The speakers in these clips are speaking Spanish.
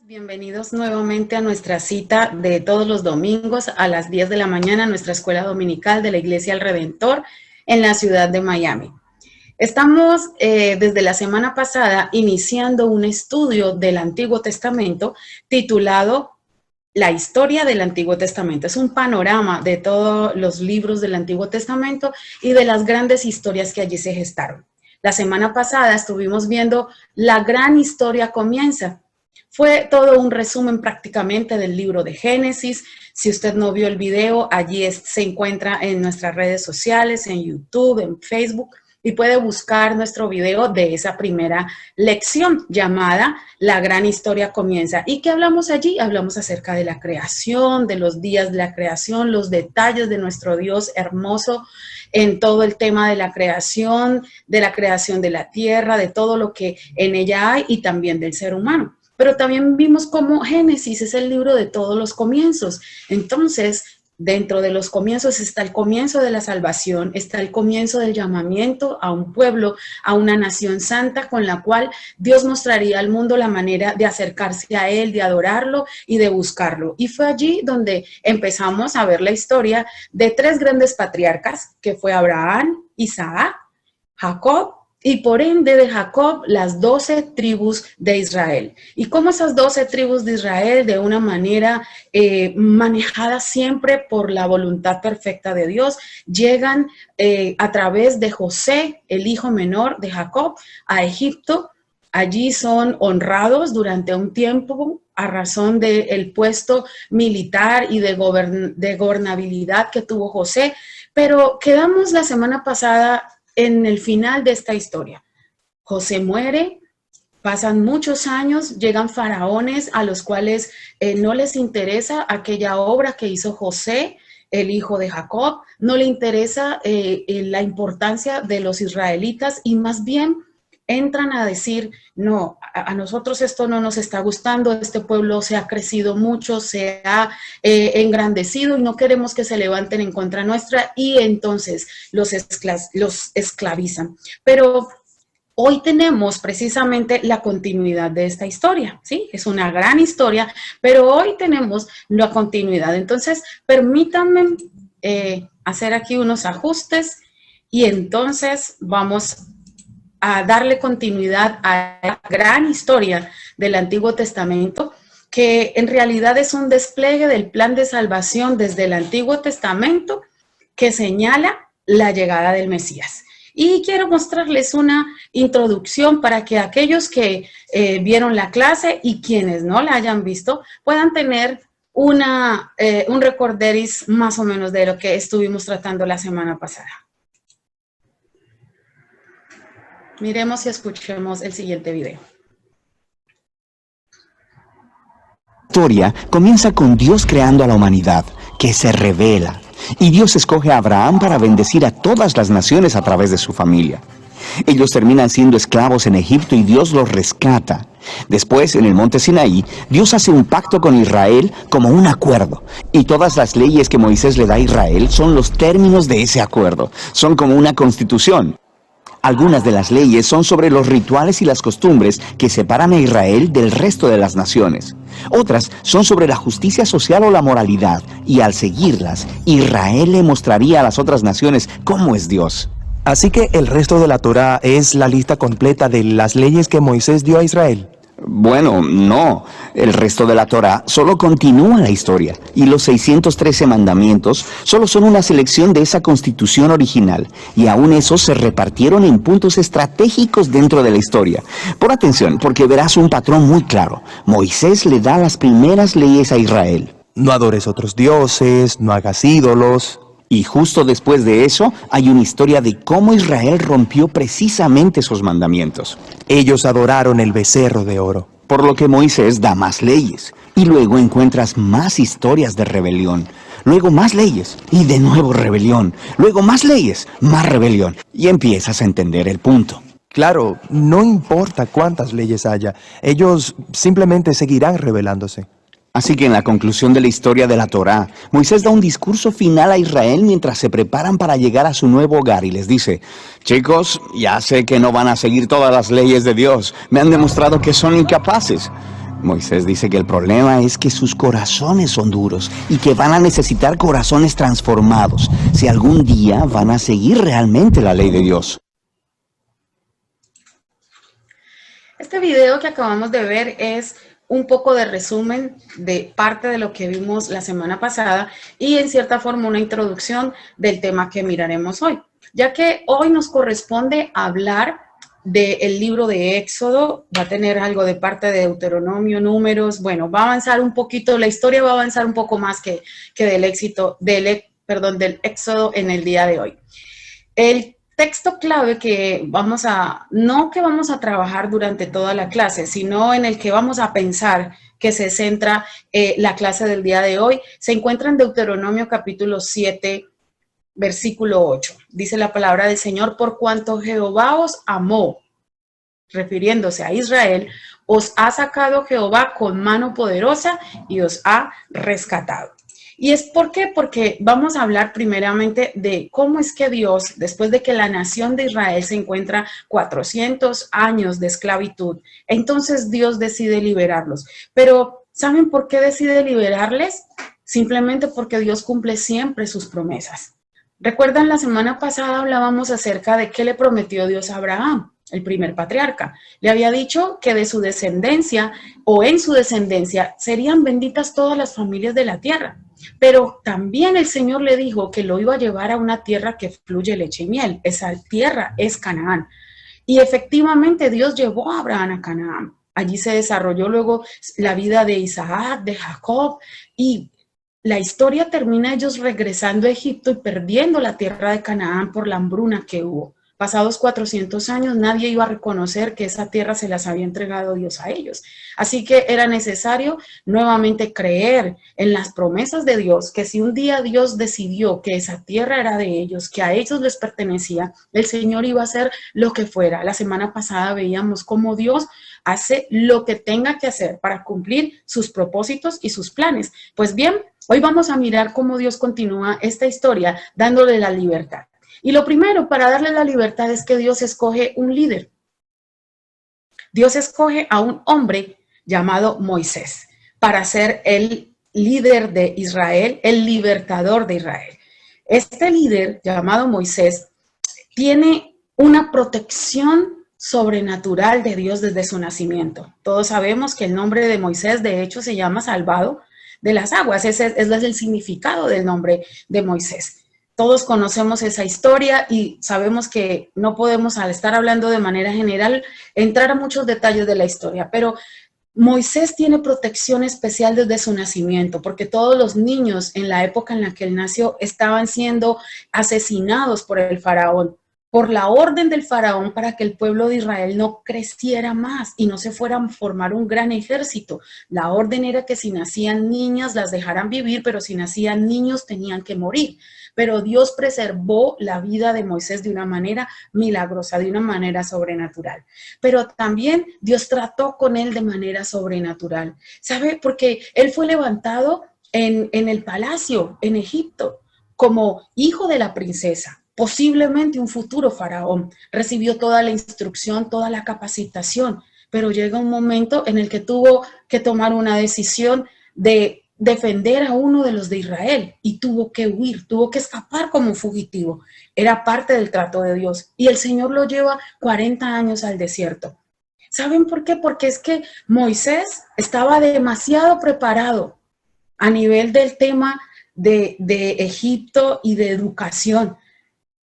Bienvenidos nuevamente a nuestra cita de todos los domingos a las 10 de la mañana, nuestra escuela dominical de la Iglesia El Redentor en la ciudad de Miami. Estamos desde la semana pasada iniciando un estudio del Antiguo Testamento titulado La historia del Antiguo Testamento. Es un panorama de todos los libros del Antiguo Testamento y de las grandes historias que allí se gestaron. La semana pasada estuvimos viendo La gran historia comienza. Fue todo un resumen prácticamente del libro de Génesis. Si usted no vio el video, allí se encuentra en nuestras redes sociales, en YouTube, en Facebook, y puede buscar nuestro video de esa primera lección llamada La gran historia comienza. ¿Y qué hablamos allí? Hablamos acerca de la creación, de los días de la creación, los detalles de nuestro Dios hermoso en todo el tema de la creación de la tierra, de todo lo que en ella hay y también del ser humano. Pero también vimos cómo Génesis es el libro de todos los comienzos. Entonces, dentro de los comienzos está el comienzo de la salvación, está el comienzo del llamamiento a un pueblo, a una nación santa con la cual Dios mostraría al mundo la manera de acercarse a Él, de adorarlo y de buscarlo. Y fue allí donde empezamos a ver la historia de tres grandes patriarcas, que fue Abraham, Isaac, Jacob, y por ende de Jacob las 12 tribus de Israel. Y cómo esas 12 tribus de Israel, de una manera manejada siempre por la voluntad perfecta de Dios, llegan a través de José, el hijo menor de Jacob, a Egipto. Allí son honrados durante un tiempo a razón del puesto militar y de gobernabilidad que tuvo José. Pero quedamos la semana pasada en el final de esta historia. José muere, pasan muchos años, llegan faraones a los cuales no les interesa aquella obra que hizo José, el hijo de Jacob, no le interesa la importancia de los israelitas y más bien entran a decir, no, a nosotros esto no nos está gustando, este pueblo se ha crecido mucho, se ha engrandecido y no queremos que se levanten en contra nuestra, y entonces los esclavizan. Pero hoy tenemos precisamente la continuidad de esta historia, ¿sí? Es una gran historia, pero hoy tenemos la continuidad. Entonces, permítanme hacer aquí unos ajustes y entonces vamos a darle continuidad a la gran historia del Antiguo Testamento, que en realidad es un despliegue del plan de salvación desde el Antiguo Testamento que señala la llegada del Mesías. Y quiero mostrarles una introducción para que aquellos que vieron la clase y quienes no la hayan visto puedan tener un recorderis más o menos de lo que estuvimos tratando la semana pasada. Miremos y escuchemos el siguiente video. La historia comienza con Dios creando a la humanidad, que se revela, y Dios escoge a Abraham para bendecir a todas las naciones a través de su familia. Ellos terminan siendo esclavos en Egipto y Dios los rescata. Después, en el monte Sinaí, Dios hace un pacto con Israel como un acuerdo. Y todas las leyes que Moisés le da a Israel son los términos de ese acuerdo. Son como una constitución. Algunas de las leyes son sobre los rituales y las costumbres que separan a Israel del resto de las naciones. Otras son sobre la justicia social o la moralidad, y al seguirlas, Israel le mostraría a las otras naciones cómo es Dios. Así que el resto de la Torá es la lista completa de las leyes que Moisés dio a Israel. Bueno, no. El resto de la Torá solo continúa la historia, y los 613 mandamientos solo son una selección de esa constitución original, y aún esos se repartieron en puntos estratégicos dentro de la historia. Pon atención, porque verás un patrón muy claro. Moisés le da las primeras leyes a Israel. No adores otros dioses, no hagas ídolos. Y justo después de eso, hay una historia de cómo Israel rompió precisamente esos mandamientos. Ellos adoraron el becerro de oro. Por lo que Moisés da más leyes. Y luego encuentras más historias de rebelión. Luego más leyes. Y de nuevo rebelión. Luego más leyes. Más rebelión. Y empiezas a entender el punto. Claro, no importa cuántas leyes haya. Ellos simplemente seguirán rebelándose. Así que en la conclusión de la historia de la Torá, Moisés da un discurso final a Israel mientras se preparan para llegar a su nuevo hogar y les dice: chicos, ya sé que no van a seguir todas las leyes de Dios, me han demostrado que son incapaces. Moisés dice que el problema es que sus corazones son duros y que van a necesitar corazones transformados si algún día van a seguir realmente la ley de Dios. Este video que acabamos de ver es un poco de resumen de parte de lo que vimos la semana pasada y en cierta forma una introducción del tema que miraremos hoy, ya que hoy nos corresponde hablar del libro de Éxodo. Va a tener algo de parte de Deuteronomio, Números. Bueno, va a avanzar un poquito, la historia va a avanzar un poco más que del Éxodo en el día de hoy. El texto clave que vamos a trabajar durante toda la clase, sino en el que vamos a pensar que se centra la clase del día de hoy, se encuentra en Deuteronomio capítulo 7, versículo 8. Dice la palabra del Señor: por cuanto Jehová os amó, refiriéndose a Israel, os ha sacado Jehová con mano poderosa y os ha rescatado. ¿Y es por qué? Porque vamos a hablar primeramente de cómo es que Dios, después de que la nación de Israel se encuentra 400 años de esclavitud, entonces Dios decide liberarlos. Pero ¿saben por qué decide liberarles? Simplemente porque Dios cumple siempre sus promesas. ¿Recuerdan la semana pasada hablábamos acerca de qué le prometió Dios a Abraham, el primer patriarca? Le había dicho que de su descendencia o en su descendencia serían benditas todas las familias de la tierra. Pero también el Señor le dijo que lo iba a llevar a una tierra que fluye leche y miel. Esa tierra es Canaán. Y efectivamente Dios llevó a Abraham a Canaán. Allí se desarrolló luego la vida de Isaac, de Jacob, y la historia termina ellos regresando a Egipto y perdiendo la tierra de Canaán por la hambruna que hubo. Pasados 400 años, nadie iba a reconocer que esa tierra se las había entregado Dios a ellos. Así que era necesario nuevamente creer en las promesas de Dios, que si un día Dios decidió que esa tierra era de ellos, que a ellos les pertenecía, el Señor iba a hacer lo que fuera. La semana pasada veíamos cómo Dios hace lo que tenga que hacer para cumplir sus propósitos y sus planes. Pues bien, hoy vamos a mirar cómo Dios continúa esta historia dándole la libertad. Y lo primero para darle la libertad es que Dios escoge un líder. Dios escoge a un hombre llamado Moisés para ser el líder de Israel, el libertador de Israel. Este líder llamado Moisés tiene una protección sobrenatural de Dios desde su nacimiento. Todos sabemos que el nombre de Moisés de hecho se llama salvado de las aguas. Ese es el significado del nombre de Moisés. Todos conocemos esa historia y sabemos que no podemos, al estar hablando de manera general, entrar a muchos detalles de la historia, pero Moisés tiene protección especial desde su nacimiento, porque todos los niños en la época en la que él nació estaban siendo asesinados por el faraón, por la orden del faraón, para que el pueblo de Israel no creciera más y no se fuera a formar un gran ejército. La orden era que si nacían niñas las dejaran vivir, pero si nacían niños tenían que morir. Pero Dios preservó la vida de Moisés de una manera milagrosa, de una manera sobrenatural. Pero también Dios trató con él de manera sobrenatural. ¿Sabe? Porque él fue levantado en el palacio en Egipto como hijo de la princesa. Posiblemente un futuro faraón. Recibió toda la instrucción, toda la capacitación, pero llega un momento en el que tuvo que tomar una decisión de defender a uno de los de Israel y tuvo que huir, tuvo que escapar como un fugitivo. Era parte del trato de Dios y el Señor lo lleva 40 años al desierto. ¿Saben por qué? Porque es que Moisés estaba demasiado preparado a nivel del tema de Egipto y de educación.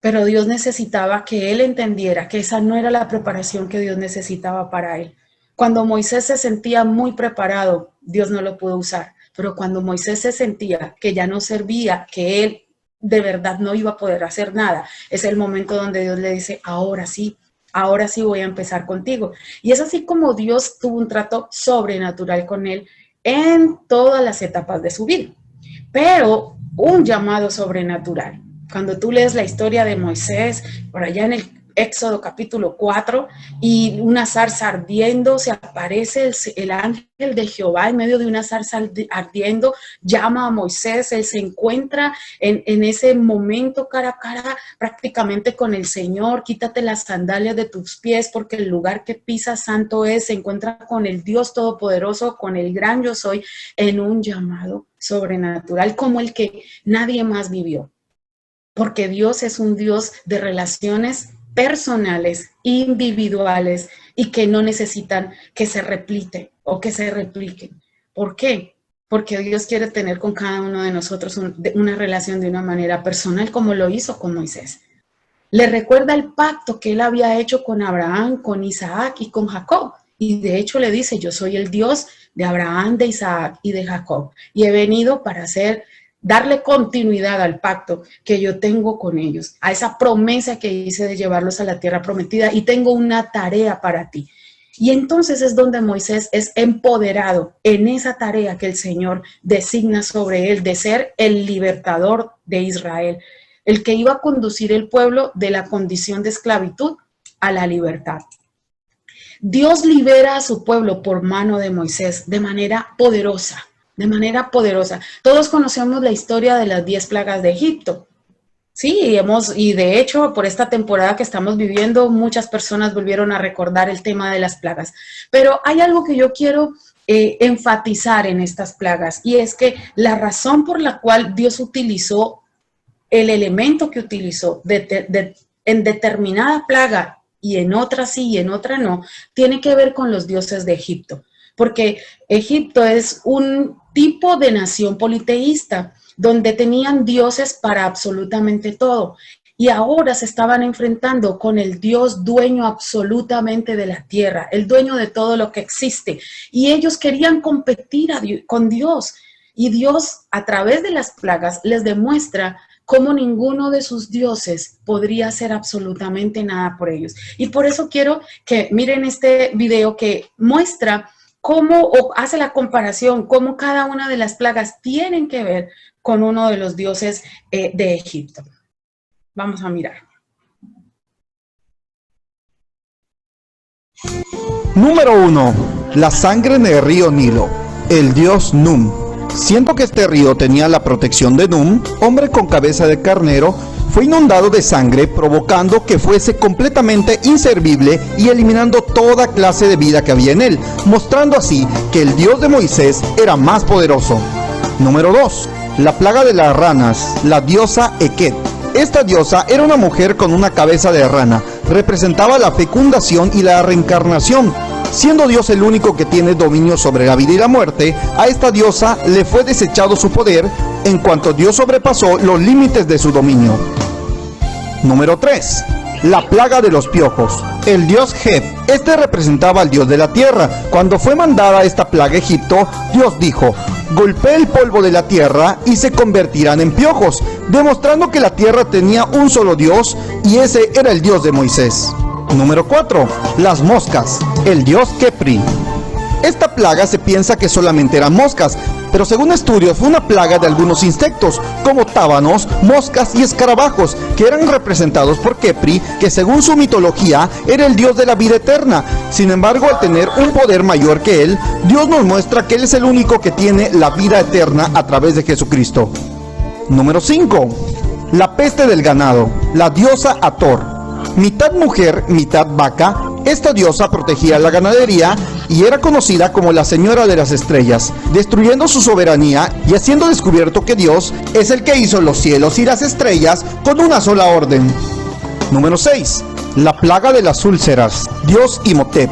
Pero Dios necesitaba que él entendiera que esa no era la preparación que Dios necesitaba para él. Cuando Moisés se sentía muy preparado, Dios no lo pudo usar. Pero cuando Moisés se sentía que ya no servía, que él de verdad no iba a poder hacer nada, es el momento donde Dios le dice: ahora sí voy a empezar contigo. Y es así como Dios tuvo un trato sobrenatural con él en todas las etapas de su vida. Pero un llamado sobrenatural. Cuando tú lees la historia de Moisés, por allá Éxodo capítulo 4, y una zarza ardiendo, se aparece el ángel de Jehová en medio de una zarza ardiendo, llama a Moisés, él se encuentra en ese momento cara a cara prácticamente con el Señor. Quítate las sandalias de tus pies porque el lugar que pisas santo es. Se encuentra con el Dios Todopoderoso, con el gran yo soy, en un llamado sobrenatural como el que nadie más vivió, porque Dios es un Dios de relaciones personales, individuales, y que no necesitan que se repliquen o que se repliquen. ¿Por qué? Porque Dios quiere tener con cada uno de nosotros una relación de una manera personal, como lo hizo con Moisés. Le recuerda el pacto que él había hecho con Abraham, con Isaac y con Jacob. Y de hecho le dice, yo soy el Dios de Abraham, de Isaac y de Jacob. Y he venido para darle continuidad al pacto que yo tengo con ellos, a esa promesa que hice de llevarlos a la tierra prometida, y tengo una tarea para ti. Y entonces es donde Moisés es empoderado en esa tarea que el Señor designa sobre él de ser el libertador de Israel, el que iba a conducir el pueblo de la condición de esclavitud a la libertad. Dios libera a su pueblo por mano de Moisés de manera poderosa. De manera poderosa. Todos conocemos la historia de las 10 plagas de Egipto. Sí, y de hecho, por esta temporada que estamos viviendo, muchas personas volvieron a recordar el tema de las plagas. Pero hay algo que yo quiero enfatizar en estas plagas, y es que la razón por la cual Dios utilizó el elemento que utilizó en determinada plaga y en otra sí y en otra no, tiene que ver con los dioses de Egipto. Porque Egipto es un tipo de nación politeísta, donde tenían dioses para absolutamente todo. Y ahora se estaban enfrentando con el Dios dueño absolutamente de la tierra, el dueño de todo lo que existe. Y ellos querían competir con Dios. Y Dios, a través de las plagas, les demuestra cómo ninguno de sus dioses podría hacer absolutamente nada por ellos. Y por eso quiero que miren este video que muestra cómo, o hace la comparación, cómo cada una de las plagas tienen que ver con uno de los dioses de Egipto. Vamos a mirar. Número 1. La sangre en el río Nilo. El dios Num. Siendo que este río tenía la protección de Num, hombre con cabeza de carnero, fue inundado de sangre, provocando que fuese completamente inservible y eliminando toda clase de vida que había en él, mostrando así que el Dios de Moisés era más poderoso. Número 2. La plaga de las ranas, la diosa Eket. Esta diosa era una mujer con una cabeza de rana, representaba la fecundación y la reencarnación. Siendo Dios el único que tiene dominio sobre la vida y la muerte, a esta diosa le fue desechado su poder en cuanto Dios sobrepasó los límites de su dominio. Número 3. La plaga de los piojos. El dios Heb. Este representaba al dios de la tierra. Cuando fue mandada esta plaga a Egipto, Dios dijo: golpea el polvo de la tierra y se convertirán en piojos, demostrando que la tierra tenía un solo Dios y ese era el Dios de Moisés. Número 4. Las moscas. El dios Kepri. Esta plaga se piensa que solamente eran moscas, pero según estudios fue una plaga de algunos insectos, como tábanos, moscas y escarabajos, que eran representados por Kepri, que según su mitología era el dios de la vida eterna. Sin embargo, al tener un poder mayor que él, Dios nos muestra que él es el único que tiene la vida eterna a través de Jesucristo. Número 5. La peste del ganado. La diosa Hathor. Mitad mujer, mitad vaca, esta diosa protegía la ganadería y era conocida como la Señora de las Estrellas, destruyendo su soberanía y haciendo descubierto que Dios es el que hizo los cielos y las estrellas con una sola orden. Número 6. La plaga de las úlceras, dios Imhotep.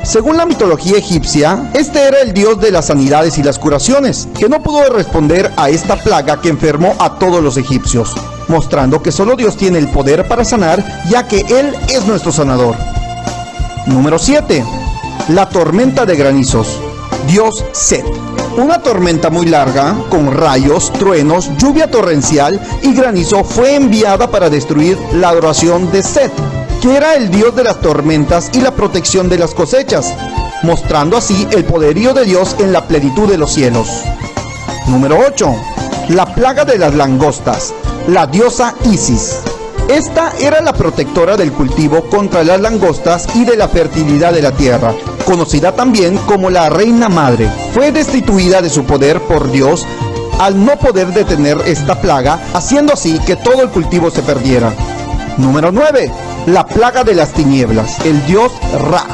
Según la mitología egipcia, este era el dios de las sanidades y las curaciones, que no pudo responder a esta plaga que enfermó a todos los egipcios, mostrando que solo Dios tiene el poder para sanar, ya que Él es nuestro sanador. Número 7. La tormenta de granizos, dios Set. Una tormenta muy larga, con rayos, truenos, lluvia torrencial y granizo fue enviada para destruir la adoración de Set, que era el dios de las tormentas y la protección de las cosechas, mostrando así el poderío de Dios en la plenitud de los cielos. Número 8. La plaga de las langostas, la diosa Isis. Esta era la protectora del cultivo contra las langostas y de la fertilidad de la tierra, conocida también como la Reina Madre. Fue destituida de su poder por Dios al no poder detener esta plaga, haciendo así que todo el cultivo se perdiera. Número 9. La plaga de las tinieblas. El dios Ra.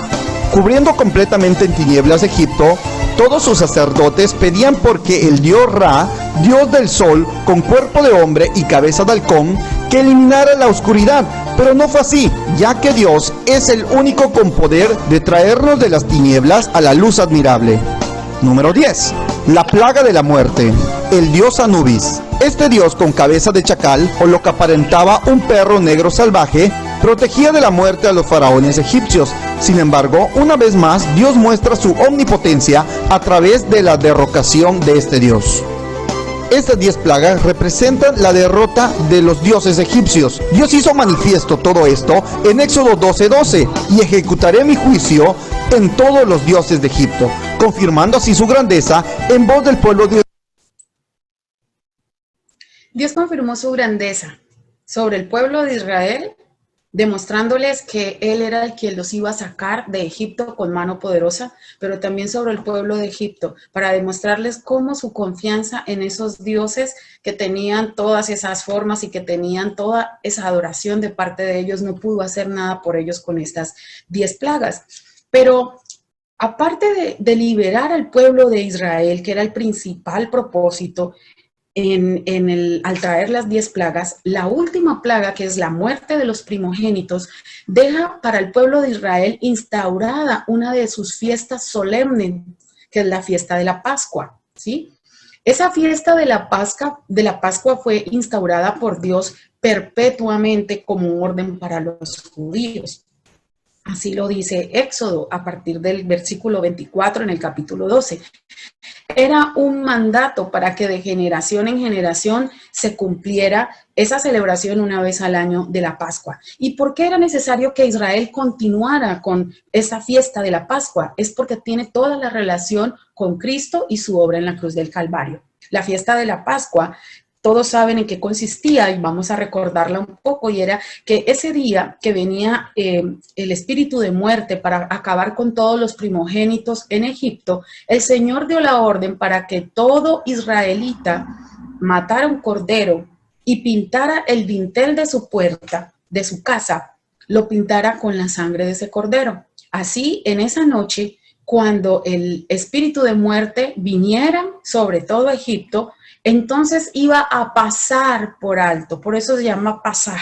Cubriendo completamente en tinieblas Egipto, todos sus sacerdotes pedían porque el dios Ra, dios del sol, con cuerpo de hombre y cabeza de halcón, que eliminara la oscuridad. Pero no fue así, ya que Dios es el único con poder de traernos de las tinieblas a la luz admirable. Número 10. La plaga de la muerte. El dios Anubis. Este dios con cabeza de chacal, o lo que aparentaba un perro negro salvaje, protegía de la muerte a los faraones egipcios. Sin embargo, una vez más, Dios muestra su omnipotencia a través de la derrocación de este dios. Estas 10 plagas representan la derrota de los dioses egipcios. Dios hizo manifiesto todo esto en Éxodo 12:12, y ejecutaré mi juicio en todos los dioses de Egipto, confirmando así su grandeza en voz del pueblo de Israel. Dios confirmó su grandeza sobre el pueblo de Israel, demostrándoles que Él era el que los iba a sacar de Egipto con mano poderosa, pero también sobre el pueblo de Egipto, para demostrarles cómo su confianza en esos dioses que tenían todas esas formas y que tenían toda esa adoración de parte de ellos, no pudo hacer nada por ellos con estas 10 plagas. Pero aparte de liberar al pueblo de Israel, que era el principal propósito, al traer las 10 plagas, la última plaga, que es la muerte de los primogénitos, deja para el pueblo de Israel instaurada una de sus fiestas solemnes, que es la fiesta de la Pascua, ¿sí? Esa fiesta de la Pascua fue instaurada por Dios perpetuamente como un orden para los judíos. Así lo dice Éxodo a partir del versículo 24 en el capítulo 12. Era un mandato para que de generación en generación se cumpliera esa celebración una vez al año de la Pascua. ¿Y por qué era necesario que Israel continuara con esa fiesta de la Pascua? Es porque tiene toda la relación con Cristo y su obra en la cruz del Calvario. La fiesta de la Pascua, todos saben en qué consistía y vamos a recordarla un poco, y era que ese día que venía el espíritu de muerte para acabar con todos los primogénitos en Egipto, el Señor dio la orden para que todo israelita matara un cordero y pintara el dintel de su puerta, de su casa, lo pintara con la sangre de ese cordero. Así, en esa noche, cuando el espíritu de muerte viniera sobre todo Egipto, entonces iba a pasar por alto, por eso se llama pasar,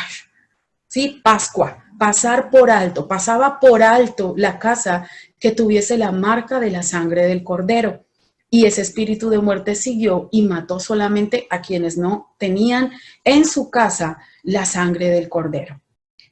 ¿sí? Pascua, pasar por alto, pasaba por alto la casa que tuviese la marca de la sangre del cordero. Y ese espíritu de muerte siguió y mató solamente a quienes no tenían en su casa la sangre del cordero.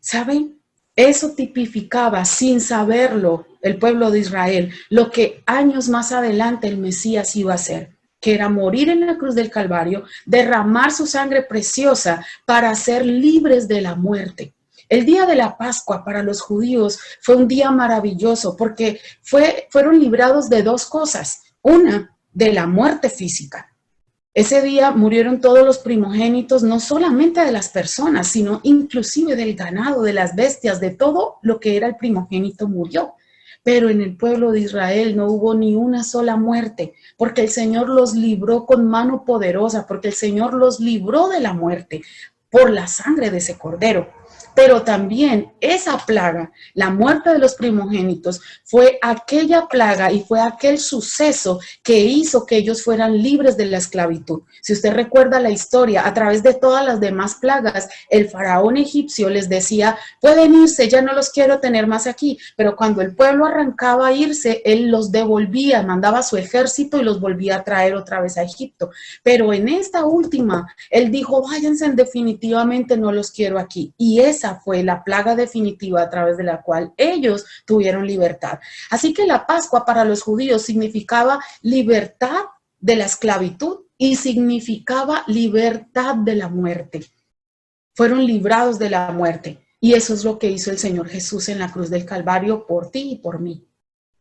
¿Saben? Eso tipificaba, sin saberlo, el pueblo de Israel, lo que años más adelante el Mesías iba a hacer, que era morir en la cruz del Calvario, derramar su sangre preciosa para ser libres de la muerte. El día de la Pascua para los judíos fue un día maravilloso porque fueron librados de 2 cosas. Una, de la muerte física. Ese día murieron todos los primogénitos, no solamente de las personas, sino inclusive del ganado, de las bestias, de todo lo que era el primogénito murió. Pero en el pueblo de Israel no hubo ni una sola muerte, porque el Señor los libró con mano poderosa, porque el Señor los libró de la muerte por la sangre de ese cordero. Pero también esa plaga, la muerte de los primogénitos, fue aquella plaga y fue aquel suceso que hizo que ellos fueran libres de la esclavitud. Si usted recuerda la historia, a través de todas las demás plagas, el faraón egipcio les decía, pueden irse, ya no los quiero tener más aquí. Pero cuando el pueblo arrancaba a irse, él los devolvía, mandaba su ejército y los volvía a traer otra vez a Egipto. Pero en esta última, él dijo, váyanse, definitivamente no los quiero aquí. Y esa fue la plaga definitiva a través de la cual ellos tuvieron libertad. Así que la Pascua para los judíos significaba libertad de la esclavitud y significaba libertad de la muerte. Fueron librados de la muerte. Y eso es lo que hizo el Señor Jesús en la cruz del Calvario por ti y por mí.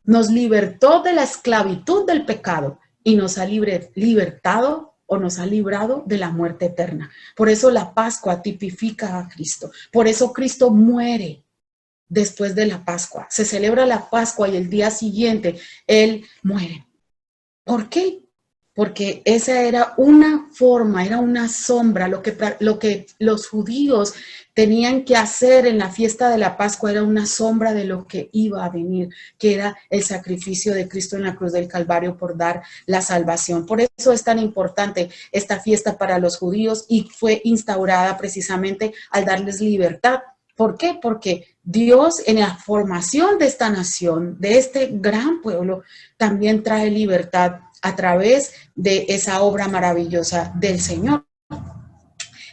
Nos libertó de la esclavitud del pecado y nos ha libertado o nos ha librado de la muerte eterna. Por eso la Pascua tipifica a Cristo. Por eso Cristo muere después de la Pascua. Se celebra la Pascua y el día siguiente Él muere. ¿Por qué? Porque esa era una forma, era una sombra. Lo que los judíos tenían que hacer en la fiesta de la Pascua era una sombra de lo que iba a venir, que era el sacrificio de Cristo en la cruz del Calvario por dar la salvación. Por eso es tan importante esta fiesta para los judíos y fue instaurada precisamente al darles libertad. ¿Por qué? Porque Dios en la formación de esta nación, de este gran pueblo, también trae libertad a través de esa obra maravillosa del Señor.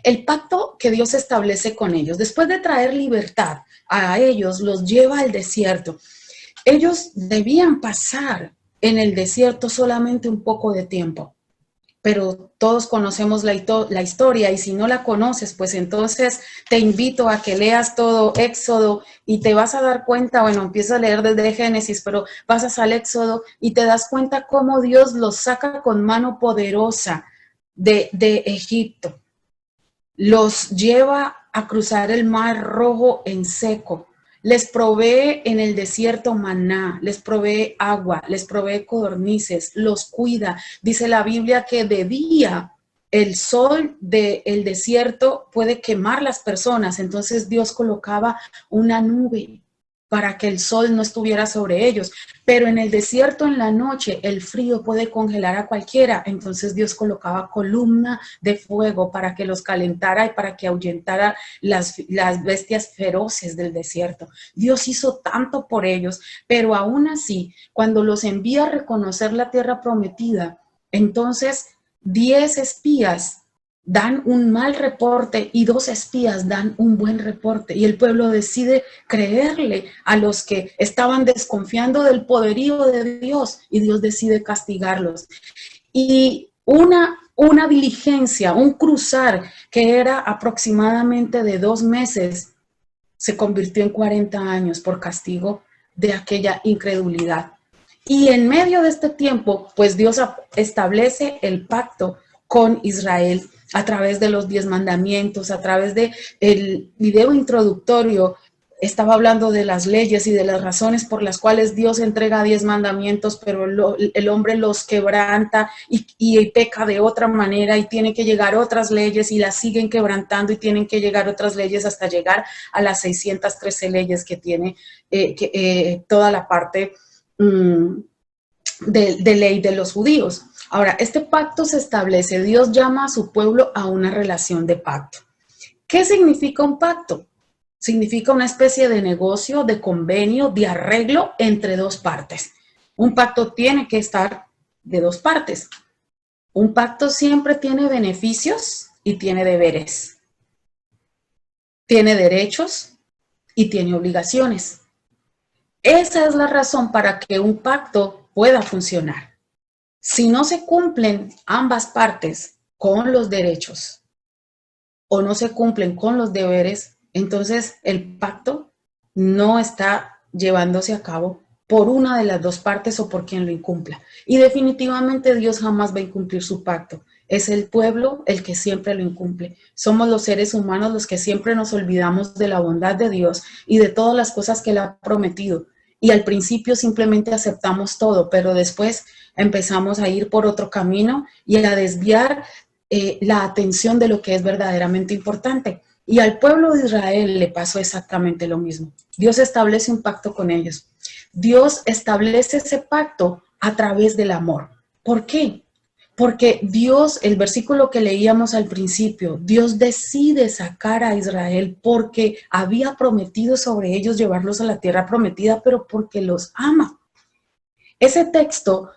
El pacto que Dios establece con ellos, después de traer libertad a ellos, los lleva al desierto. Ellos debían pasar en el desierto solamente un poco de tiempo, pero todos conocemos la historia y si no la conoces, pues entonces te invito a que leas todo Éxodo y te vas a dar cuenta, bueno, empieza a leer desde Génesis, pero pasas al Éxodo y te das cuenta cómo Dios los saca con mano poderosa de Egipto. Los lleva a cruzar el Mar Rojo en seco. Les provee en el desierto maná, les provee agua, les provee codornices, los cuida. Dice la Biblia que de día el sol del desierto puede quemar las personas, entonces Dios colocaba una nube para que el sol no estuviera sobre ellos. Pero en el desierto en la noche el frío puede congelar a cualquiera, entonces Dios colocaba columna de fuego para que los calentara y para que ahuyentara las bestias feroces del desierto. Dios hizo tanto por ellos, pero aún así, cuando los envía a reconocer la tierra prometida, entonces 10 espías dan un mal reporte y 2 espías dan un buen reporte y el pueblo decide creerle a los que estaban desconfiando del poderío de Dios y Dios decide castigarlos. Y una diligencia, un cruzar que era aproximadamente de 2 meses se convirtió en 40 años por castigo de aquella incredulidad. Y en medio de este tiempo, pues Dios establece el pacto con Israel a través de los 10 mandamientos, a través del video introductorio. Estaba hablando de las leyes y de las razones por las cuales Dios entrega 10 mandamientos, pero el hombre los quebranta y peca de otra manera y tiene que llegar otras leyes y las siguen quebrantando y tienen que llegar otras leyes hasta llegar a las 613 leyes que tiene toda la parte de ley de los judíos. Ahora, este pacto se establece, Dios llama a su pueblo a una relación de pacto. ¿Qué significa un pacto? Significa una especie de negocio, de convenio, de arreglo entre 2 partes. Un pacto tiene que estar de 2 partes. Un pacto siempre tiene beneficios y tiene deberes. Tiene derechos y tiene obligaciones. Esa es la razón para que un pacto pueda funcionar. Si no se cumplen ambas partes con los derechos o no se cumplen con los deberes, entonces el pacto no está llevándose a cabo por una de las 2 partes o por quien lo incumpla. Y definitivamente Dios jamás va a incumplir su pacto. Es el pueblo el que siempre lo incumple. Somos los seres humanos los que siempre nos olvidamos de la bondad de Dios y de todas las cosas que Él ha prometido. Y al principio simplemente aceptamos todo, pero después empezamos a ir por otro camino y a desviar la atención de lo que es verdaderamente importante. Y al pueblo de Israel le pasó exactamente lo mismo. Dios establece un pacto con ellos. Dios establece ese pacto a través del amor. ¿Por qué? Porque Dios, el versículo que leíamos al principio, Dios decide sacar a Israel porque había prometido sobre ellos llevarlos a la tierra prometida, pero porque los ama. Ese texto,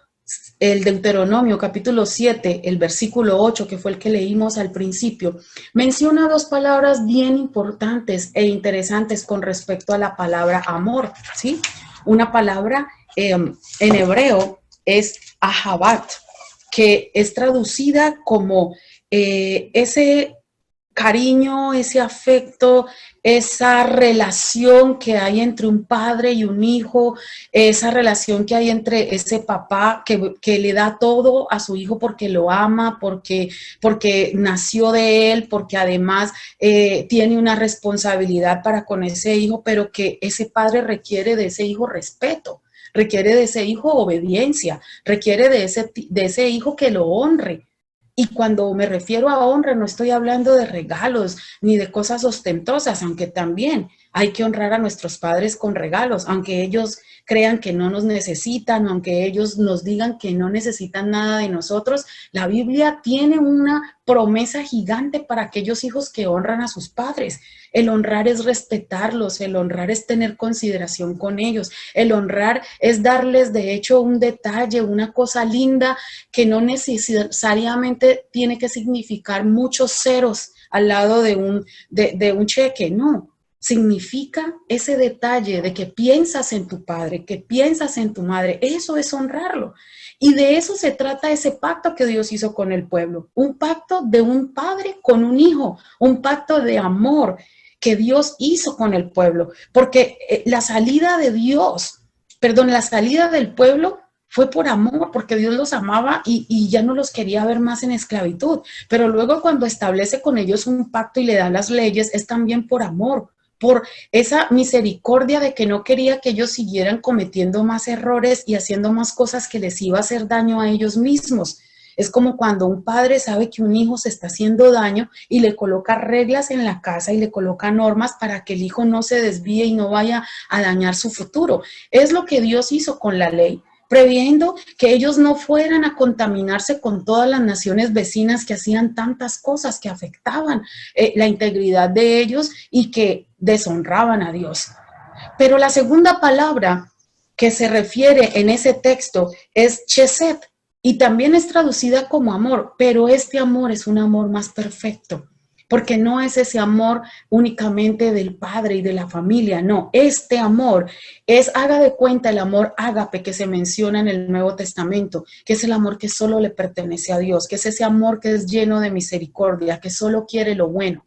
el Deuteronomio capítulo 7, el versículo 8, que fue el que leímos al principio, menciona 2 palabras bien importantes e interesantes con respecto a la palabra amor, ¿sí? Una palabra en hebreo es ahabat, que es traducida como ese cariño, ese afecto, esa relación que hay entre un padre y un hijo, esa relación que hay entre ese papá que le da todo a su hijo porque lo ama, porque nació de él, porque además tiene una responsabilidad para con ese hijo, pero que ese padre requiere de ese hijo respeto, requiere de ese hijo obediencia, requiere de ese hijo que lo honre. Y cuando me refiero a honra, no estoy hablando de regalos ni de cosas ostentosas, aunque también hay que honrar a nuestros padres con regalos, aunque ellos crean que no nos necesitan, aunque ellos nos digan que no necesitan nada de nosotros. La Biblia tiene una promesa gigante para aquellos hijos que honran a sus padres. El honrar es respetarlos, el honrar es tener consideración con ellos, el honrar es darles de hecho un detalle, una cosa linda que no necesariamente tiene que significar muchos ceros al lado de un cheque, no. Significa ese detalle de que piensas en tu padre, que piensas en tu madre, eso es honrarlo. Y de eso se trata ese pacto que Dios hizo con el pueblo, un pacto de un padre con un hijo, un pacto de amor que Dios hizo con el pueblo, porque la salida del pueblo fue por amor, porque Dios los amaba y ya no los quería ver más en esclavitud. Pero luego cuando establece con ellos un pacto y le da las leyes, es también por amor, por esa misericordia de que no quería que ellos siguieran cometiendo más errores y haciendo más cosas que les iba a hacer daño a ellos mismos. Es como cuando un padre sabe que un hijo se está haciendo daño y le coloca reglas en la casa y le coloca normas para que el hijo no se desvíe y no vaya a dañar su futuro. Es lo que Dios hizo con la ley, previendo que ellos no fueran a contaminarse con todas las naciones vecinas que hacían tantas cosas que afectaban la integridad de ellos y que deshonraban a Dios. Pero la segunda palabra que se refiere en ese texto es chesed, y también es traducida como amor, pero este amor es un amor más perfecto, porque no es ese amor únicamente del padre y de la familia, no, este amor es, haga de cuenta, el amor ágape que se menciona en el Nuevo Testamento, que es el amor que solo le pertenece a Dios, que es ese amor que es lleno de misericordia, que solo quiere lo bueno,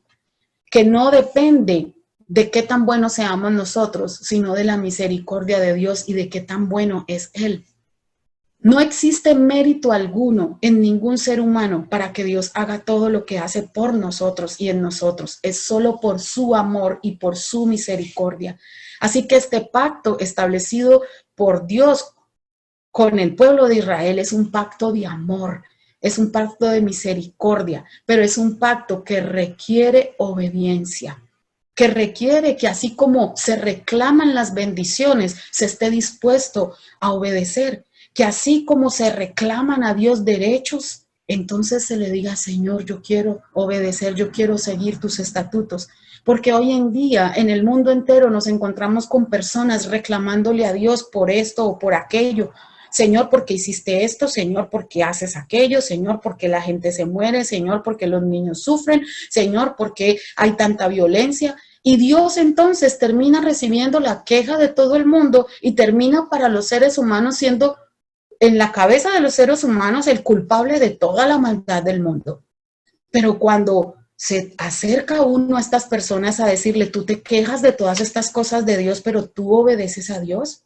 que no depende de qué tan buenos seamos nosotros, sino de la misericordia de Dios y de qué tan bueno es Él. No existe mérito alguno en ningún ser humano para que Dios haga todo lo que hace por nosotros y en nosotros. Es solo por su amor y por su misericordia. Así que este pacto establecido por Dios con el pueblo de Israel es un pacto de amor, es un pacto de misericordia, pero es un pacto que requiere obediencia, que requiere que así como se reclaman las bendiciones, se esté dispuesto a obedecer. Que así como se reclaman a Dios derechos, entonces se le diga, Señor, yo quiero obedecer, yo quiero seguir tus estatutos. Porque hoy en día en el mundo entero nos encontramos con personas reclamándole a Dios por esto o por aquello. Señor, porque hiciste esto, Señor, porque haces aquello, Señor, porque la gente se muere, Señor, porque los niños sufren, Señor, porque hay tanta violencia. Y Dios entonces termina recibiendo la queja de todo el mundo y termina para los seres humanos siendo en la cabeza de los seres humanos el culpable de toda la maldad del mundo. Pero cuando se acerca uno a estas personas a decirle, tú te quejas de todas estas cosas de Dios, pero tú obedeces a Dios,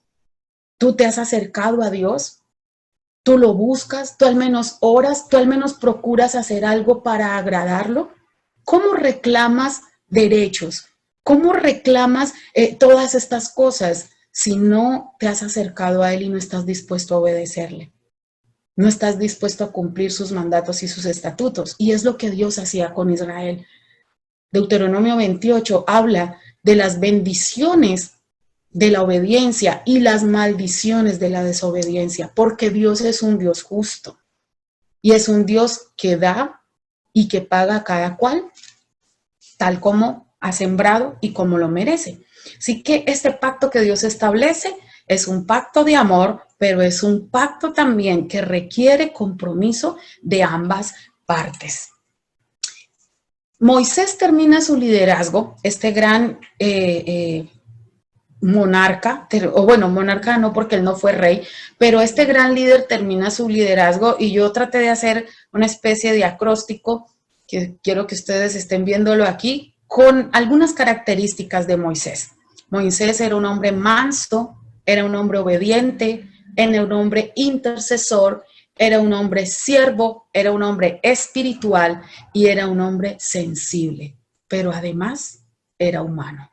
tú te has acercado a Dios, tú lo buscas, tú al menos oras, tú al menos procuras hacer algo para agradarlo. ¿Cómo reclamas derechos? ¿Cómo reclamas todas estas cosas si no te has acercado a Él y no estás dispuesto a obedecerle? No estás dispuesto a cumplir sus mandatos y sus estatutos. Y es lo que Dios hacía con Israel. Deuteronomio 28 habla de las bendiciones de la obediencia y las maldiciones de la desobediencia, porque Dios es un Dios justo y es un Dios que da y que paga a cada cual tal como ha sembrado y como lo merece. Así que este pacto que Dios establece es un pacto de amor, pero es un pacto también que requiere compromiso de ambas partes. Moisés termina su liderazgo, este gran monarca, o bueno, monarca no porque él no fue rey, pero este gran líder termina su liderazgo y yo traté de hacer una especie de acróstico que quiero que ustedes estén viéndolo aquí, con algunas características de Moisés. Moisés era un hombre manso, era un hombre obediente, era un hombre intercesor, era un hombre siervo, era un hombre espiritual y era un hombre sensible, pero además era humano.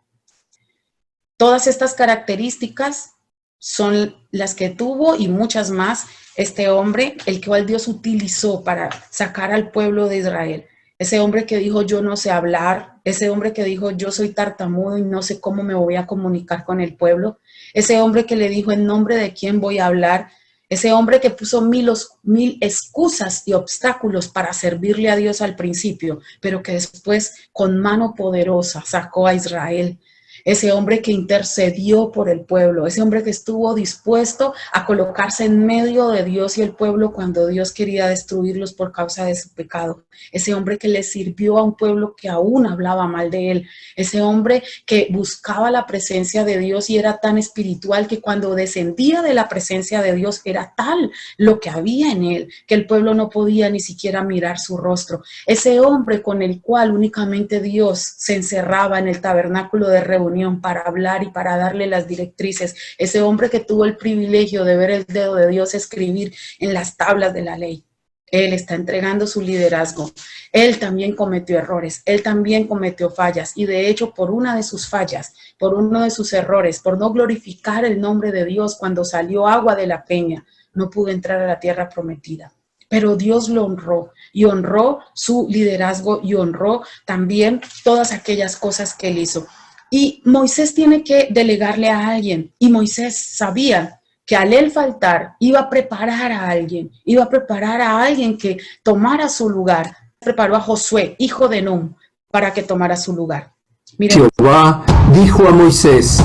Todas estas características son las que tuvo y muchas más este hombre, el cual Dios utilizó para sacar al pueblo de Israel. Ese hombre que dijo, yo no sé hablar, ese hombre que dijo, yo soy tartamudo y no sé cómo me voy a comunicar con el pueblo, ese hombre que le dijo, en nombre de quién voy a hablar, ese hombre que puso mil excusas y obstáculos para servirle a Dios al principio, pero que después con mano poderosa sacó a Israel. Ese hombre que intercedió por el pueblo, ese hombre que estuvo dispuesto a colocarse en medio de Dios y el pueblo cuando Dios quería destruirlos por causa de su pecado. Ese hombre que le sirvió a un pueblo que aún hablaba mal de él. Ese hombre que buscaba la presencia de Dios y era tan espiritual que cuando descendía de la presencia de Dios era tal lo que había en él que el pueblo no podía ni siquiera mirar su rostro. Ese hombre con el cual únicamente Dios se encerraba en el tabernáculo de reunión para hablar y para darle las directrices, ese hombre que tuvo el privilegio de ver el dedo de Dios escribir en las tablas de la ley. Él está entregando su liderazgo. Él también cometió errores, él también cometió fallas y de hecho por una de sus fallas, por uno de sus errores, por no glorificar el nombre de Dios cuando salió agua de la peña, no pudo entrar a la tierra prometida. Pero Dios lo honró y honró su liderazgo y honró también todas aquellas cosas que él hizo. Y Moisés tiene que delegarle a alguien. Y Moisés sabía que al él faltar, iba a preparar a alguien que tomara su lugar. Preparó a Josué, hijo de Nun, para que tomara su lugar. Miren. Jehová dijo a Moisés,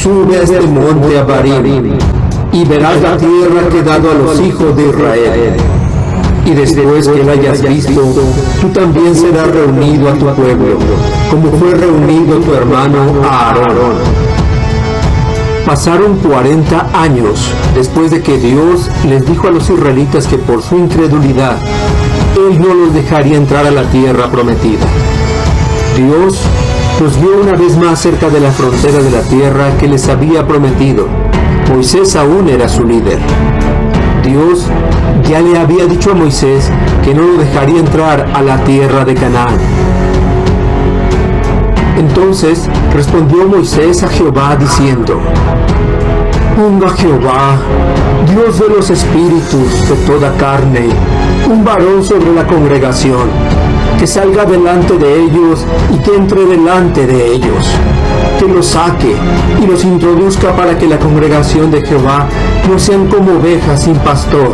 sube a este monte Abarim, y verás la tierra que he dado a los hijos de Israel. Y después que la hayas visto, tú también serás reunido a tu pueblo, como fue reunido tu hermano Aarón. Pasaron 40 años después de que Dios les dijo a los israelitas que por su incredulidad, Él no los dejaría entrar a la tierra prometida. Dios los vio una vez más cerca de la frontera de la tierra que les había prometido. Moisés aún era su líder. Dios ya le había dicho a Moisés que no lo dejaría entrar a la tierra de Canaán. Entonces respondió Moisés a Jehová diciendo, ponga Jehová, Dios de los espíritus de toda carne, un varón sobre la congregación, que salga delante de ellos y que entre delante de ellos, que los saque y los introduzca para que la congregación de Jehová no sean como ovejas sin pastor.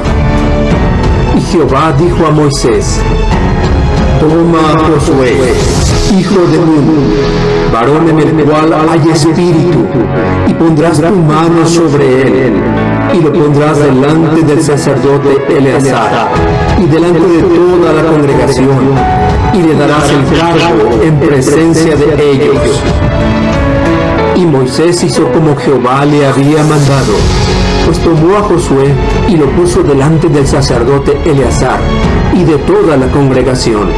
Y Jehová dijo a Moisés, toma a Josué, hijo de Nun, varón en el cual hay espíritu, y pondrás tu mano sobre él, y lo pondrás delante del sacerdote Eleazar, y delante de toda la congregación, y le darás el cargo en presencia de ellos. Y Moisés hizo como Jehová le había mandado, pues tomó a Josué y lo puso delante del sacerdote Eleazar y de toda la congregación.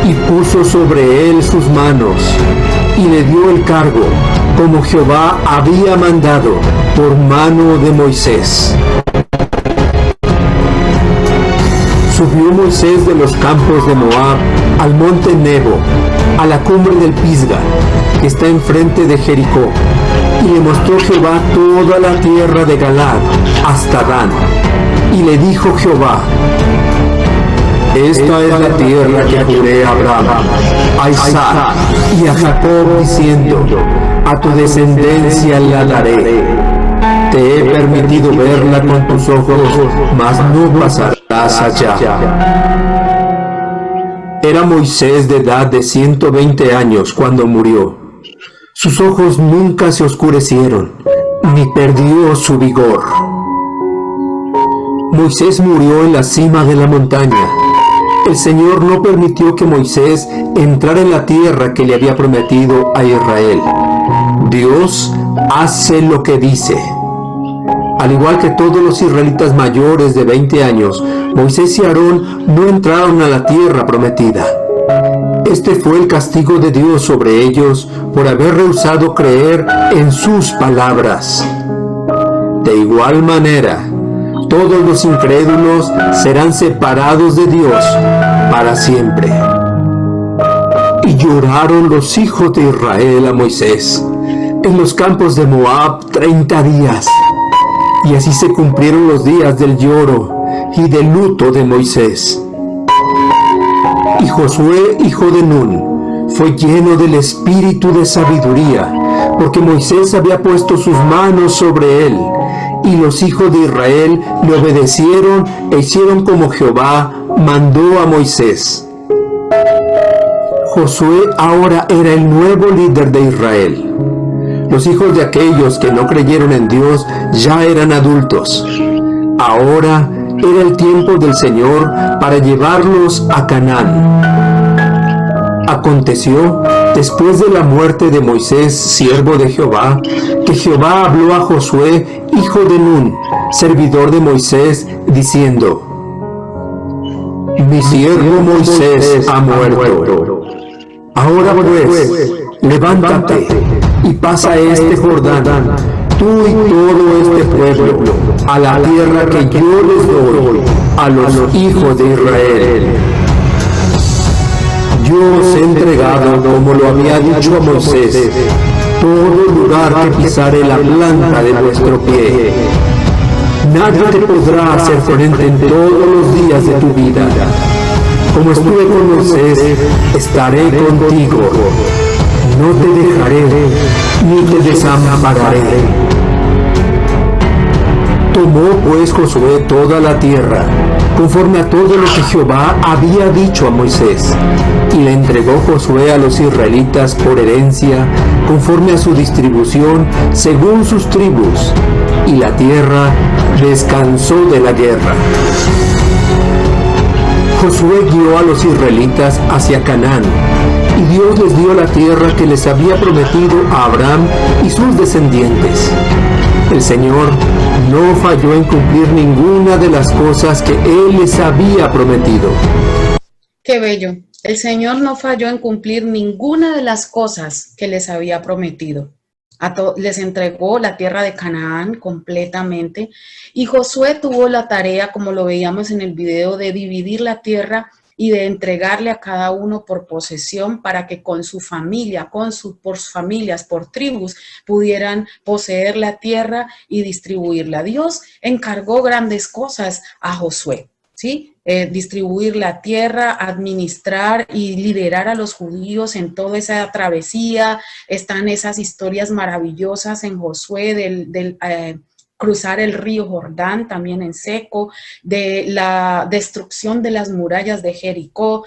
Y puso sobre él sus manos, y le dio el cargo, como Jehová había mandado, por mano de Moisés. Subió Moisés de los campos de Moab al monte Nebo, a la cumbre del Pisga, que está enfrente de Jericó, y le mostró Jehová toda la tierra de Galaad, hasta Dan. Y le dijo Jehová, esta es la tierra que juré a Abraham, a Isaac y a Jacob, diciendo, a tu descendencia la daré. Te he permitido verla con tus ojos, mas no pasarás allá. Era Moisés de edad de 120 años cuando murió. Sus ojos nunca se oscurecieron, ni perdió su vigor. Moisés murió en la cima de la montaña. El Señor no permitió que Moisés entrara en la tierra que le había prometido a Israel. Dios hace lo que dice. Al igual que todos los israelitas mayores de 20 años, Moisés y Aarón no entraron a la tierra prometida. Este fue el castigo de Dios sobre ellos por haber rehusado creer en sus palabras. De igual manera, todos los incrédulos serán separados de Dios para siempre. Y lloraron los hijos de Israel a Moisés en los campos de Moab 30 días. Y así se cumplieron los días del lloro y del luto de Moisés. Y Josué, hijo de Nun, fue lleno del espíritu de sabiduría, porque Moisés había puesto sus manos sobre él. Y los hijos de Israel le obedecieron e hicieron como Jehová mandó a Moisés. Josué ahora era el nuevo líder de Israel. Los hijos de aquellos que no creyeron en Dios ya eran adultos. Ahora era el tiempo del Señor para llevarlos a Canaán. Aconteció, después de la muerte de Moisés, siervo de Jehová, que Jehová habló a Josué, hijo de Nun, servidor de Moisés, diciendo: Mi siervo Moisés ha muerto. Ahora pues, levántate y pasa este Jordán, tú y todo este pueblo, a la tierra que yo les doy a los hijos de Israel. Yo os he entregado, como lo había dicho a Moisés, todo lugar que pisare la planta de vuestro pie. Nadie te podrá hacer frente en todos los días de tu vida. Como estuve con Moisés, estaré contigo. No te dejaré, ni te desampararé. Tomó pues Josué toda la tierra, conforme a todo lo que Jehová había dicho a Moisés, y le entregó Josué a los israelitas por herencia, conforme a su distribución, según sus tribus, y la tierra descansó de la guerra. Josué guió a los israelitas hacia Canaán, y Dios les dio la tierra que les había prometido a Abraham y sus descendientes. El Señor no falló en cumplir ninguna de las cosas que Él les había prometido. Qué bello. El Señor no falló en cumplir ninguna de las cosas que les había prometido. Les entregó la tierra de Canaán completamente, y Josué tuvo la tarea, como lo veíamos en el video, de dividir la tierra y de entregarle a cada uno por posesión para que con su familia, por familias, por tribus, pudieran poseer la tierra y distribuirla. Dios encargó grandes cosas a Josué, ¿sí? Distribuir la tierra, administrar y liderar a los judíos en toda esa travesía. Están esas historias maravillosas en Josué del cruzar el río Jordán también en seco, de la destrucción de las murallas de Jericó,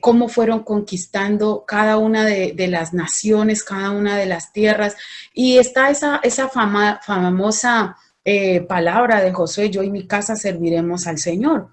cómo fueron conquistando cada una de las naciones, cada una de las tierras. Y está esa famosa palabra de Josué: yo y mi casa serviremos al Señor.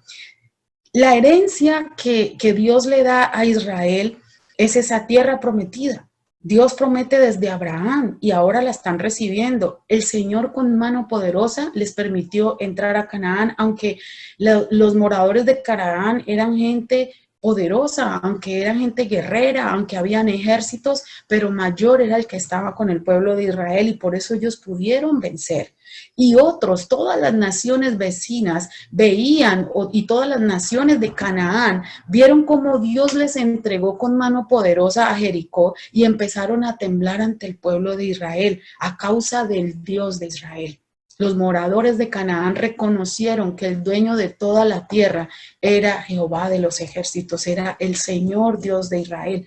La herencia que Dios le da a Israel es esa tierra prometida. Dios promete desde Abraham y ahora la están recibiendo. El Señor con mano poderosa les permitió entrar a Canaán, aunque los moradores de Canaán eran gente poderosa, aunque eran gente guerrera, aunque habían ejércitos, pero mayor era el que estaba con el pueblo de Israel, y por eso ellos pudieron vencer. Y otros, todas las naciones vecinas veían, y todas las naciones de Canaán vieron cómo Dios les entregó con mano poderosa a Jericó, y empezaron a temblar ante el pueblo de Israel a causa del Dios de Israel. Los moradores de Canaán reconocieron que el dueño de toda la tierra era Jehová de los ejércitos, era el Señor Dios de Israel.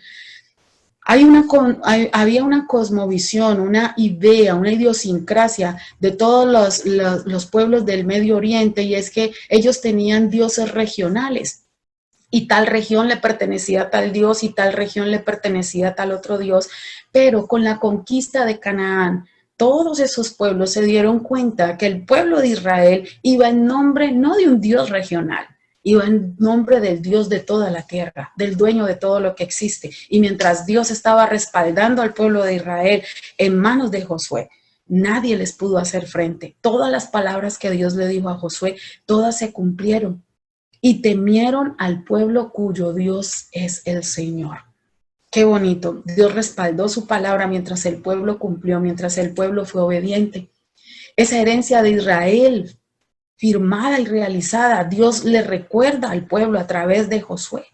Había una cosmovisión, una idea, una idiosincrasia de todos los pueblos del Medio Oriente, y es que ellos tenían dioses regionales. Y tal región le pertenecía a tal dios y tal región le pertenecía a tal otro dios. Pero con la conquista de Canaán, todos esos pueblos se dieron cuenta que el pueblo de Israel iba en nombre no de un dios regional, iba en nombre del Dios de toda la tierra, del dueño de todo lo que existe. Y mientras Dios estaba respaldando al pueblo de Israel en manos de Josué, nadie les pudo hacer frente. Todas las palabras que Dios le dijo a Josué, todas se cumplieron. Y temieron al pueblo cuyo Dios es el Señor. Qué bonito. Dios respaldó su palabra mientras el pueblo cumplió, mientras el pueblo fue obediente. Esa herencia de Israel, firmada y realizada, Dios le recuerda al pueblo a través de Josué.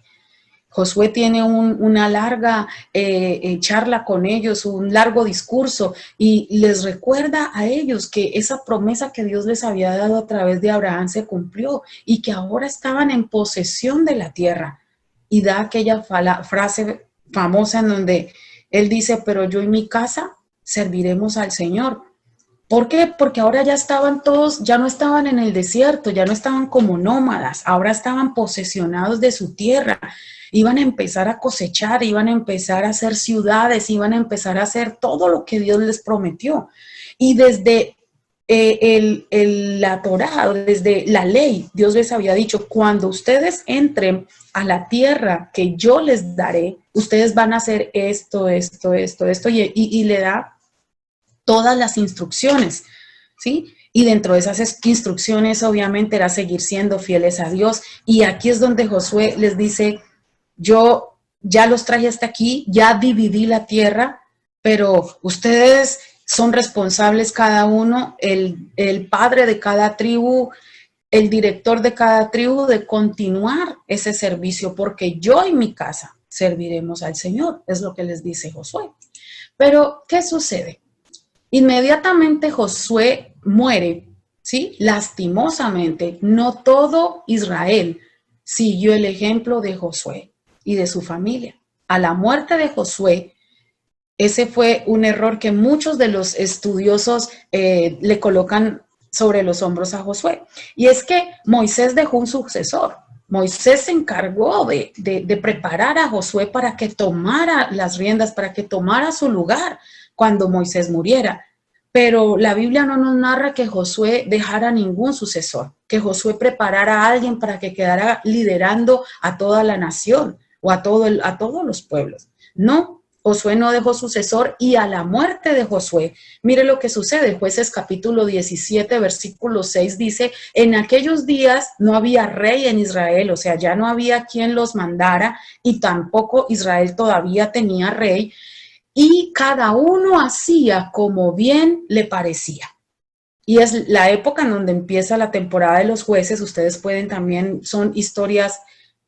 Josué tiene una larga charla con ellos, un largo discurso, y les recuerda a ellos que esa promesa que Dios les había dado a través de Abraham se cumplió y que ahora estaban en posesión de la tierra. Y da aquella frase famosa en donde él dice, pero yo y mi casa serviremos al Señor. ¿Por qué? Porque ahora ya estaban todos, ya no estaban en el desierto, ya no estaban como nómadas, ahora estaban posesionados de su tierra. Iban a empezar a cosechar, iban a empezar a hacer ciudades, iban a empezar a hacer todo lo que Dios les prometió. Y desde la Torá, desde la ley, Dios les había dicho, cuando ustedes entren a la tierra que yo les daré, ustedes van a hacer esto, y le da todas las instrucciones, ¿sí? Y dentro de esas instrucciones, obviamente, era seguir siendo fieles a Dios. Y aquí es donde Josué les dice, yo ya los traje hasta aquí, ya dividí la tierra, pero ustedes son responsables cada uno, el padre de cada tribu, el director de cada tribu, de continuar ese servicio, porque yo y mi casa serviremos al Señor, es lo que les dice Josué. Pero, ¿qué sucede? Inmediatamente Josué muere, ¿sí? Lastimosamente, no todo Israel siguió el ejemplo de Josué y de su familia. A la muerte de Josué, ese fue un error que muchos de los estudiosos le colocan sobre los hombros a Josué. Y es que Moisés dejó un sucesor. Moisés se encargó de preparar a Josué para que tomara las riendas, para que tomara su lugar cuando Moisés muriera. Pero la Biblia no nos narra que Josué dejara ningún sucesor, que Josué preparara a alguien para que quedara liderando a toda la nación o a todos los pueblos. No, Josué no dejó sucesor, y a la muerte de Josué, mire lo que sucede. Jueces capítulo 17, versículo 6 dice, en aquellos días no había rey en Israel, o sea, ya no había quien los mandara, y tampoco Israel todavía tenía rey, y cada uno hacía como bien le parecía. Y es la época en donde empieza la temporada de los jueces. Ustedes pueden también, son historias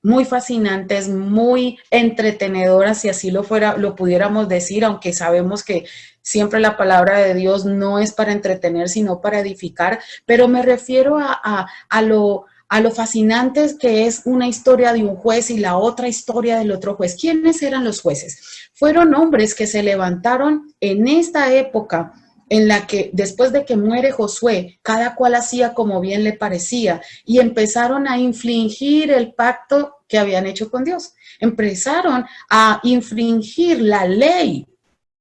muy fascinantes, muy entretenedoras, si así lo pudiéramos decir, aunque sabemos que siempre la palabra de Dios no es para entretener, sino para edificar, pero me refiero a lo fascinante que es una historia de un juez y la otra historia del otro juez. ¿Quiénes eran los jueces? Fueron hombres que se levantaron en esta época en la que después de que muere Josué, cada cual hacía como bien le parecía y empezaron a infringir el pacto que habían hecho con Dios. Empezaron a infringir la ley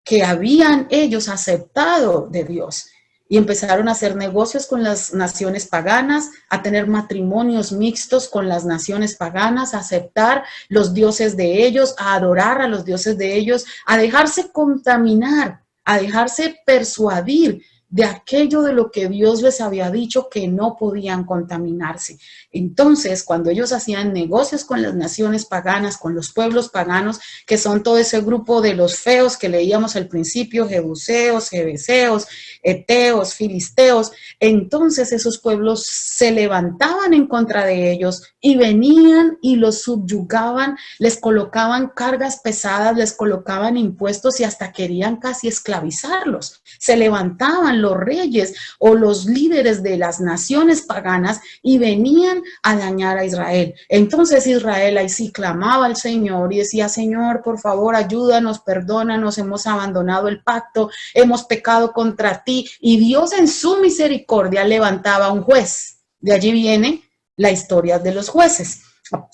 que habían ellos aceptado de Dios y empezaron a hacer negocios con las naciones paganas, a tener matrimonios mixtos con las naciones paganas, a aceptar los dioses de ellos, a adorar a los dioses de ellos, a dejarse contaminar, a dejarse persuadir de aquello de lo que Dios les había dicho que no podían contaminarse. Entonces, cuando ellos hacían negocios con las naciones paganas, con los pueblos paganos, que son todo ese grupo de los feos que leíamos al principio, jebuseos, jebeseos, eteos, filisteos, entonces esos pueblos se levantaban en contra de ellos y venían y los subyugaban, les colocaban cargas pesadas, les colocaban impuestos y hasta querían casi esclavizarlos. Se levantaban los reyes o los líderes de las naciones paganas y venían a dañar a Israel. Entonces Israel ahí sí clamaba al Señor y decía, Señor, por favor, ayúdanos, perdónanos, hemos abandonado el pacto, hemos pecado contra ti. Y Dios en su misericordia levantaba un juez. De allí viene la historia de los jueces.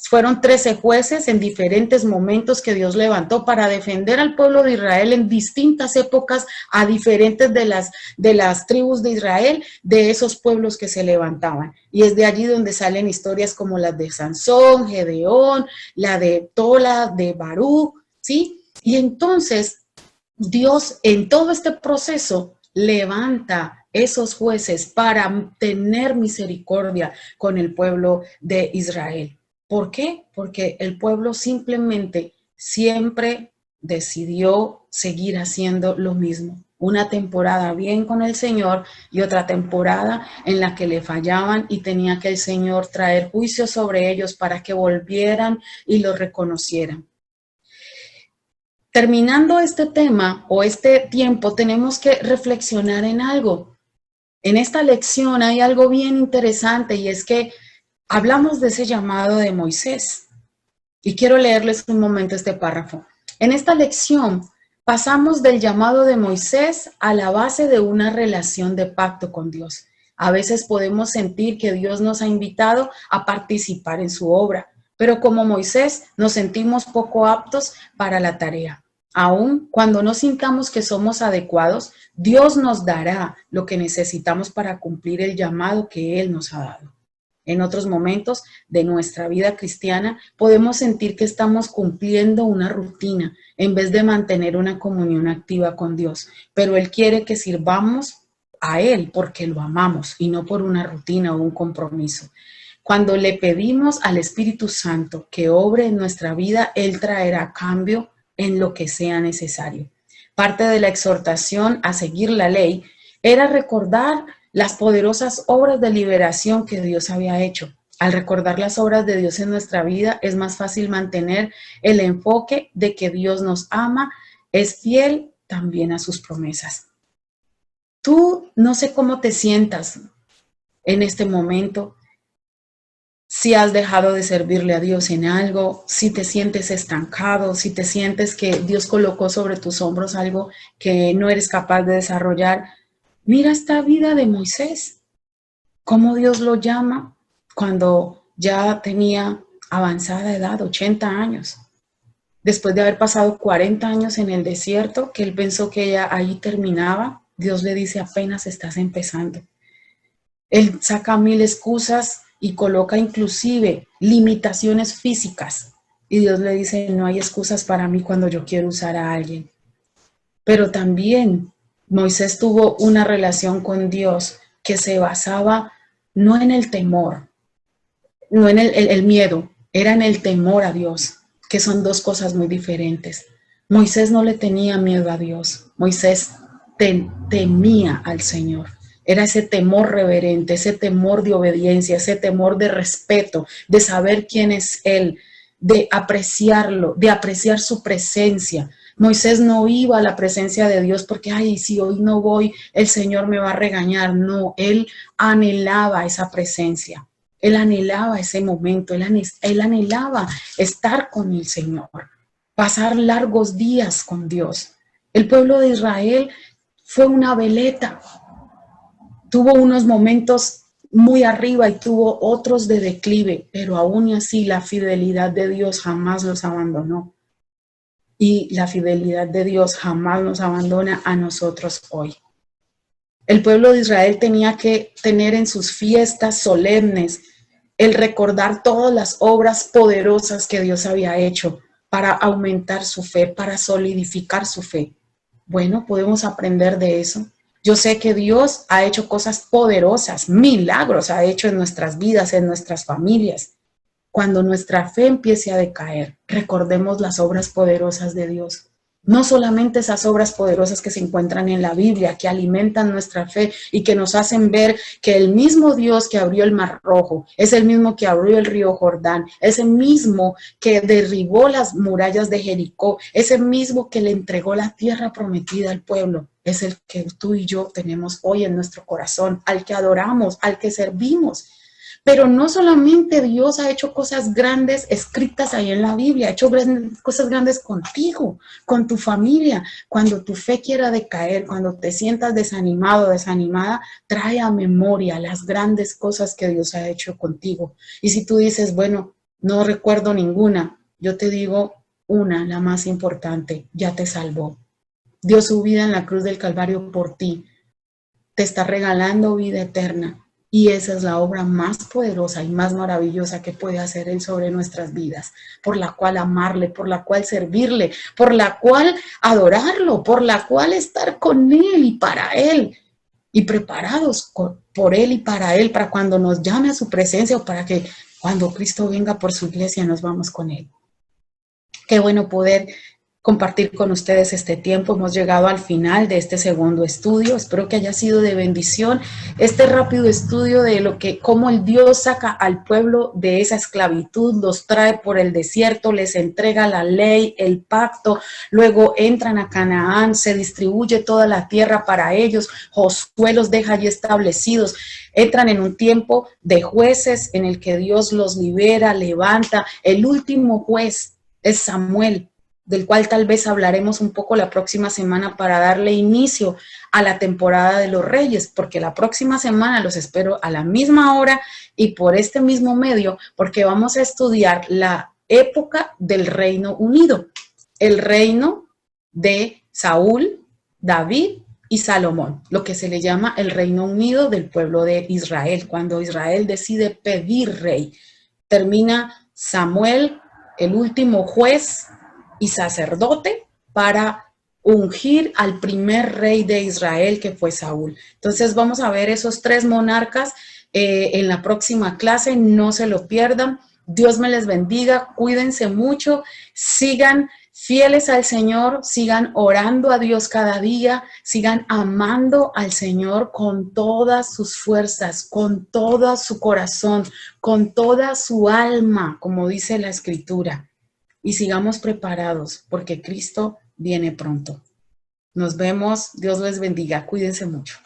Fueron 13 jueces en diferentes momentos que Dios levantó para defender al pueblo de Israel en distintas épocas a diferentes de las tribus de Israel, de esos pueblos que se levantaban. Y es de allí donde salen historias como las de Sansón, Gedeón, la de Tola, de Barú, ¿sí? Y entonces Dios en todo este proceso levanta esos jueces para tener misericordia con el pueblo de Israel. ¿Por qué? Porque el pueblo simplemente siempre decidió seguir haciendo lo mismo. Una temporada bien con el Señor y otra temporada en la que le fallaban y tenía que el Señor traer juicio sobre ellos para que volvieran y lo reconocieran. Terminando este tema o este tiempo, tenemos que reflexionar en algo. En esta lección hay algo bien interesante y es que hablamos de ese llamado de Moisés. Y quiero leerles un momento este párrafo. En esta lección pasamos del llamado de Moisés a la base de una relación de pacto con Dios. A veces podemos sentir que Dios nos ha invitado a participar en su obra, pero como Moisés nos sentimos poco aptos para la tarea. Aun cuando no sintamos que somos adecuados, Dios nos dará lo que necesitamos para cumplir el llamado que Él nos ha dado. En otros momentos de nuestra vida cristiana podemos sentir que estamos cumpliendo una rutina en vez de mantener una comunión activa con Dios, pero Él quiere que sirvamos a Él porque lo amamos y no por una rutina o un compromiso. Cuando le pedimos al Espíritu Santo que obre en nuestra vida, Él traerá cambio en lo que sea necesario. Parte de la exhortación a seguir la ley era recordar las poderosas obras de liberación que Dios había hecho. Al recordar las obras de Dios en nuestra vida, es más fácil mantener el enfoque de que Dios nos ama, es fiel también a sus promesas. Tú no sé cómo te sientas en este momento, si has dejado de servirle a Dios en algo, si te sientes estancado, si te sientes que Dios colocó sobre tus hombros algo que no eres capaz de desarrollar. Mira esta vida de Moisés, cómo Dios lo llama cuando ya tenía avanzada edad, 80 años. Después de haber pasado 40 años en el desierto, que él pensó que ya ahí terminaba, Dios le dice apenas estás empezando. Él saca 1000 excusas y coloca inclusive limitaciones físicas. Y Dios le dice, no hay excusas para mí cuando yo quiero usar a alguien. Pero también Moisés tuvo una relación con Dios que se basaba no en el temor, no en el miedo, era en el temor a Dios, que son dos cosas muy diferentes. Moisés no le tenía miedo a Dios, Moisés temía al Señor. Era ese temor reverente, ese temor de obediencia, ese temor de respeto, de saber quién es Él, de apreciarlo, de apreciar su presencia. Moisés no iba a la presencia de Dios porque, ay, si hoy no voy, el Señor me va a regañar. No, él anhelaba esa presencia. Él anhelaba ese momento, él anhelaba estar con el Señor, pasar largos días con Dios. El pueblo de Israel fue una veleta. Tuvo unos momentos muy arriba y tuvo otros de declive, pero aún así la fidelidad de Dios jamás los abandonó. Y la fidelidad de Dios jamás nos abandona a nosotros hoy. El pueblo de Israel tenía que tener en sus fiestas solemnes el recordar todas las obras poderosas que Dios había hecho para aumentar su fe, para solidificar su fe. Bueno, podemos aprender de eso. Yo sé que Dios ha hecho cosas poderosas, milagros ha hecho en nuestras vidas, en nuestras familias. Cuando nuestra fe empiece a decaer, recordemos las obras poderosas de Dios. No solamente esas obras poderosas que se encuentran en la Biblia, que alimentan nuestra fe y que nos hacen ver que el mismo Dios que abrió el Mar Rojo, es el mismo que abrió el río Jordán, es el mismo que derribó las murallas de Jericó, es el mismo que le entregó la tierra prometida al pueblo, es el que tú y yo tenemos hoy en nuestro corazón, al que adoramos, al que servimos. Pero no solamente Dios ha hecho cosas grandes escritas ahí en la Biblia, ha hecho cosas grandes contigo, con tu familia. Cuando tu fe quiera decaer, cuando te sientas desanimado, desanimada, trae a memoria las grandes cosas que Dios ha hecho contigo. Y si tú dices, bueno, no recuerdo ninguna, yo te digo una, la más importante, ya te salvó. Dio su vida en la cruz del Calvario por ti. Te está regalando vida eterna. Y esa es la obra más poderosa y más maravillosa que puede hacer Él sobre nuestras vidas, por la cual amarle, por la cual servirle, por la cual adorarlo, por la cual estar con Él y para Él, y preparados por Él y para Él, para cuando nos llame a su presencia o para que cuando Cristo venga por su iglesia nos vamos con Él. Qué bueno poder compartir con ustedes este tiempo. Hemos llegado al final de este segundo estudio. Espero que haya sido de bendición este rápido estudio de cómo el Dios saca al pueblo de esa esclavitud, los trae por el desierto, les entrega la ley, el pacto, luego entran a Canaán, se distribuye toda la tierra para ellos, Josué los deja allí establecidos, entran en un tiempo de jueces en el que Dios los libera, levanta. El último juez es Samuel, del cual tal vez hablaremos un poco la próxima semana para darle inicio a la temporada de los reyes, porque la próxima semana los espero a la misma hora y por este mismo medio, porque vamos a estudiar la época del Reino Unido, el reino de Saúl, David y Salomón, lo que se le llama el Reino Unido del pueblo de Israel, cuando Israel decide pedir rey. Termina Samuel, el último juez y sacerdote, para ungir al primer rey de Israel, que fue Saúl. Entonces vamos a ver esos tres monarcas en la próxima clase, no se lo pierdan. Dios me les bendiga, cuídense mucho, sigan fieles al Señor, sigan orando a Dios cada día, sigan amando al Señor con todas sus fuerzas, con todo su corazón, con toda su alma, como dice la Escritura. Y sigamos preparados porque Cristo viene pronto. Nos vemos, Dios les bendiga, cuídense mucho.